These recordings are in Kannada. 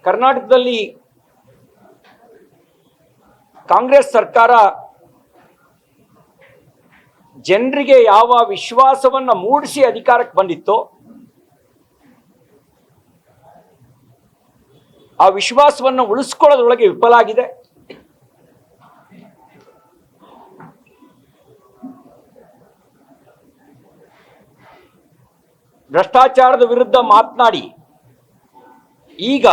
ಕರ್ನಾಟಕದಲ್ಲಿ ಕಾಂಗ್ರೆಸ್ ಸರ್ಕಾರ ಜನರಿಗೆ ಯಾವ ವಿಶ್ವಾಸವನ್ನು ಮೂಡಿಸಿ ಅಧಿಕಾರಕ್ಕೆ ಬಂದಿತ್ತೋ ಆ ವಿಶ್ವಾಸವನ್ನು ಉಳಿಸ್ಕೊಳ್ಳೋದ್ರೊಳಗೆ ವಿಫಲ ಆಗಿದೆ. ಭ್ರಷ್ಟಾಚಾರದ ವಿರುದ್ಧ ಮಾತನಾಡಿ ಈಗ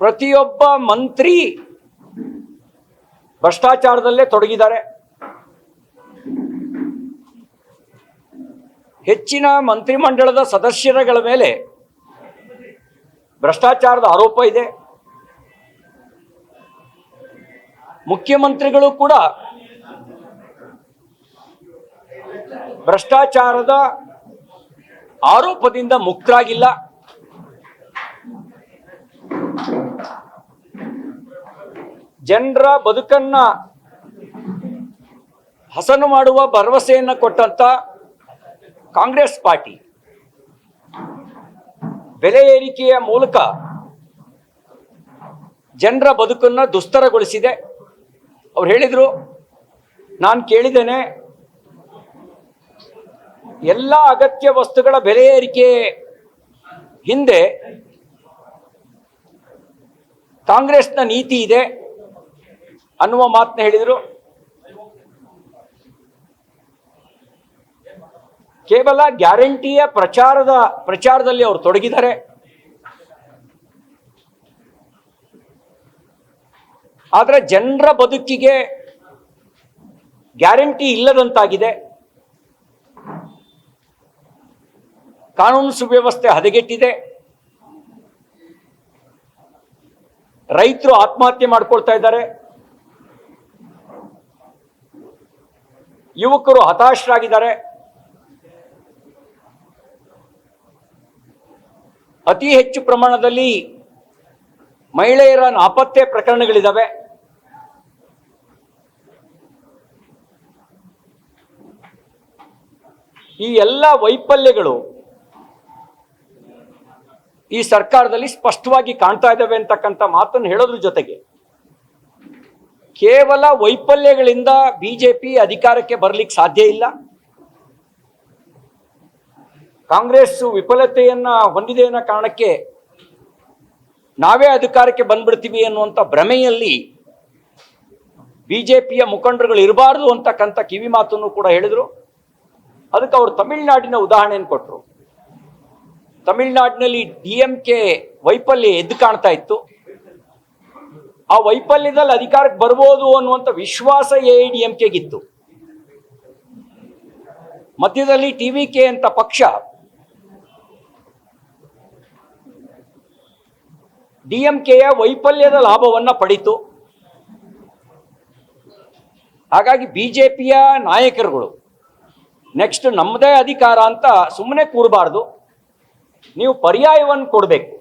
ಪ್ರತಿಯೊಬ್ಬ ಮಂತ್ರಿ ಭ್ರಷ್ಟಾಚಾರದಲ್ಲೇ ತೊಡಗಿದ್ದಾರೆ. ಹೆಚ್ಚಿನ ಮಂತ್ರಿಮಂಡಲದ ಸದಸ್ಯರುಗಳ ಮೇಲೆ ಭ್ರಷ್ಟಾಚಾರದ ಆರೋಪ ಇದೆ. ಮುಖ್ಯಮಂತ್ರಿಗಳು ಕೂಡ ಭ್ರಷ್ಟಾಚಾರದ ಆರೋಪದಿಂದ ಮುಕ್ತರಾಗಿಲ್ಲ. ಜನರ ಬದುಕನ್ನ ಹಸನು ಮಾಡುವ ಭರವಸೆಯನ್ನು ಕೊಟ್ಟಂತ ಕಾಂಗ್ರೆಸ್ ಪಾರ್ಟಿ ಬೆಲೆ ಏರಿಕೆಯ ಮೂಲಕ ಜನರ ಬದುಕನ್ನು ದುಸ್ತರಗೊಳಿಸಿದೆ. ಅವ್ರು ಹೇಳಿದ್ರು, ನಾನು ಕೇಳಿದ್ದೇನೆ, ಎಲ್ಲ ಅಗತ್ಯ ವಸ್ತುಗಳ ಬೆಲೆ ಏರಿಕೆ ಹಿಂದೆ ಕಾಂಗ್ರೆಸ್ನ ನೀತಿ ಇದೆ ಅನ್ನುವ ಮಾತನ್ನ ಹೇಳಿದರು. ಕೇವಲ ಗ್ಯಾರಂಟಿಯ ಪ್ರಚಾರದಲ್ಲಿ ಅವರು ತೊಡಗಿದ್ದಾರೆ. ಆದರೆ ಜನರ ಬದುಕಿಗೆ ಗ್ಯಾರಂಟಿ ಇಲ್ಲದಂತಾಗಿದೆ. ಕಾನೂನು ಸುವ್ಯವಸ್ಥೆ ಹದಗೆಟ್ಟಿದೆ. ರೈತರು ಆತ್ಮಹತ್ಯೆ ಮಾಡ್ಕೊಳ್ತಾ ಇದ್ದಾರೆ. ಯುವಕರು ಹತಾಶರಾಗಿದ್ದಾರೆ. ಅತಿ ಹೆಚ್ಚು ಪ್ರಮಾಣದಲ್ಲಿ ಮಹಿಳೆಯರ ನಾಪತ್ತೆ ಪ್ರಕರಣಗಳಿದ್ದಾವೆ. ಈ ಎಲ್ಲ ವೈಫಲ್ಯಗಳು ಈ ಸರ್ಕಾರದಲ್ಲಿ ಸ್ಪಷ್ಟವಾಗಿ ಕಾಣ್ತಾ ಇದ್ದಾವೆ ಅಂತಕ್ಕಂಥ ಮಾತನ್ನು ಹೇಳೋದ್ರ ಜೊತೆಗೆ ಕೇವಲ ವೈಫಲ್ಯಗಳಿಂದ ಬಿಜೆಪಿ ಅಧಿಕಾರಕ್ಕೆ ಬರಲಿಕ್ಕೆ ಸಾಧ್ಯ ಇಲ್ಲ. ಕಾಂಗ್ರೆಸ್ ವಿಫಲತೆಯನ್ನ ಹೊಂದಿದೆ ಅನ್ನೋ ಕಾರಣಕ್ಕೆ ನಾವೇ ಅಧಿಕಾರಕ್ಕೆ ಬಂದ್ಬಿಡ್ತೀವಿ ಅನ್ನುವಂಥ ಭ್ರಮೆಯಲ್ಲಿ ಬಿಜೆಪಿಯ ಮುಖಂಡರುಗಳು ಇರಬಾರ್ದು ಅಂತಕ್ಕಂಥ ಕಿವಿ ಮಾತನ್ನು ಕೂಡ ಹೇಳಿದರು. ಅದಕ್ಕೆ ಅವರು ತಮಿಳುನಾಡಿನ ಉದಾಹರಣೆಯನ್ನು ಕೊಟ್ಟರು. ತಮಿಳುನಾಡಿನಲ್ಲಿ DMK ವೈಫಲ್ಯ ಎದ್ದು ಕಾಣ್ತಾ ಇತ್ತು. ಆ ವೈಫಲ್ಯದಲ್ಲಿ ಅಧಿಕಾರಕ್ಕೆ ಬರ್ಬೋದು ಅನ್ನುವಂಥ ವಿಶ್ವಾಸ AIDMKಗಿತ್ತು. ಮಧ್ಯದಲ್ಲಿ TVK ಅಂತ ಪಕ್ಷ DMKಯ ವೈಫಲ್ಯದ ಲಾಭವನ್ನ ಪಡಿತು. ಹಾಗಾಗಿ ಬಿಜೆಪಿಯ ನಾಯಕರುಗಳು ನೆಕ್ಸ್ಟ್ ನಮ್ಮದೇ ಅಧಿಕಾರ ಅಂತ ಸುಮ್ಮನೆ ಕೂರಬಾರ್ದು, ನೀವು ಪರ್ಯಾಯವನ್ನು ಕೊಡಬೇಕು.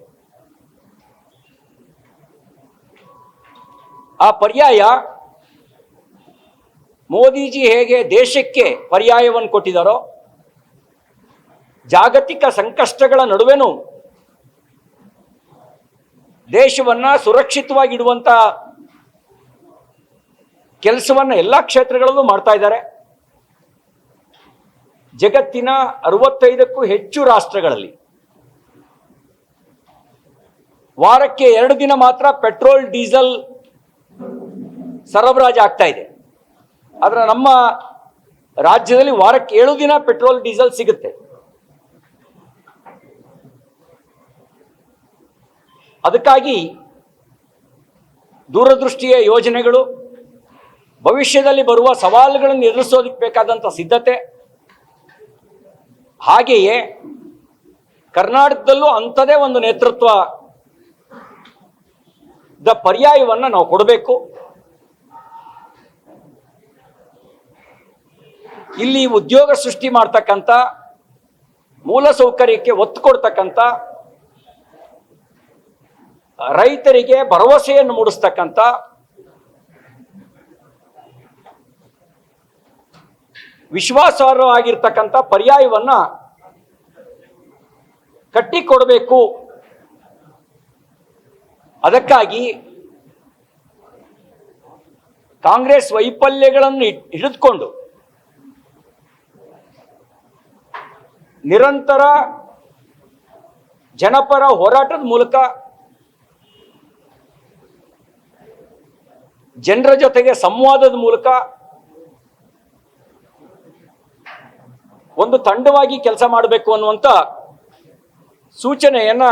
ಆ ಪರ್ಯಾಯ ಮೋದಿಜಿ ಹೇಗೆ ದೇಶಕ್ಕೆ ಪರ್ಯಾಯವನ್ನು ಕೊಟ್ಟಿದ್ದಾರೋ, ಜಾಗತಿಕ ಸಂಕಷ್ಟಗಳ ನಡುವೆನೂ ದೇಶವನ್ನ ಸುರಕ್ಷಿತವಾಗಿಡುವಂತ ಕೆಲಸವನ್ನ ಎಲ್ಲ ಕ್ಷೇತ್ರಗಳಲ್ಲೂ ಮಾಡ್ತಾ ಇದ್ದಾರೆ. ಜಗತ್ತಿನ 65ಕ್ಕೂ ಹೆಚ್ಚು ರಾಷ್ಟ್ರಗಳಲ್ಲಿ ವಾರಕ್ಕೆ 2 ದಿನ ಮಾತ್ರ ಪೆಟ್ರೋಲ್ ಡೀಸೆಲ್ ಸರಬರಾಜು ಆಗ್ತಾ ಇದೆ. ಆದರೆ ನಮ್ಮ ರಾಜ್ಯದಲ್ಲಿ ವಾರಕ್ಕೆ 7 ದಿನ ಪೆಟ್ರೋಲ್ ಡೀಸೆಲ್ ಸಿಗುತ್ತೆ. ಅದಕ್ಕಾಗಿ ದೂರದೃಷ್ಟಿಯ ಯೋಜನೆಗಳು, ಭವಿಷ್ಯದಲ್ಲಿ ಬರುವ ಸವಾಲುಗಳನ್ನು ಎದುರಿಸೋದಕ್ಕೆ ಬೇಕಾದಂಥ ಸಿದ್ಧತೆ, ಹಾಗೆಯೇ ಕರ್ನಾಟಕದಲ್ಲೂ ಅಂಥದೇ ಒಂದು ನೇತೃತ್ವದ ಪರ್ಯಾಯವನ್ನು ನಾವು ಕೊಡಬೇಕು. ಇಲ್ಲಿ ಉದ್ಯೋಗ ಸೃಷ್ಟಿ ಮಾಡ್ತಕ್ಕಂಥ, ಮೂಲಸೌಕರ್ಯಕ್ಕೆ ಒತ್ತು ಕೊಡ್ತಕ್ಕಂಥ, ರೈತರಿಗೆ ಭರವಸೆಯನ್ನು ಮೂಡಿಸ್ತಕ್ಕಂಥ, ವಿಶ್ವಾಸಾರ್ಹವಾಗಿರ್ತಕ್ಕಂಥ ಪರ್ಯಾಯವನ್ನ ಕಟ್ಟಿಕೊಡಬೇಕು ಅದಕ್ಕಾಗಿ ಕಾಂಗ್ರೆಸ್ ವೈಫಲ್ಯಗಳನ್ನು ಹಿಡಿದುಕೊಂಡು ನಿರಂತರ ಜನಪರ ಹೋರಾಟದ ಮೂಲಕ ಜನರ ಜೊತೆಗೆ ಸಂವಾದದ ಮೂಲಕ ಒಂದು ತಂಡವಾಗಿ ಕೆಲಸ ಮಾಡಬೇಕು ಅನ್ನುವಂಥ ಸೂಚನೆಯನ್ನ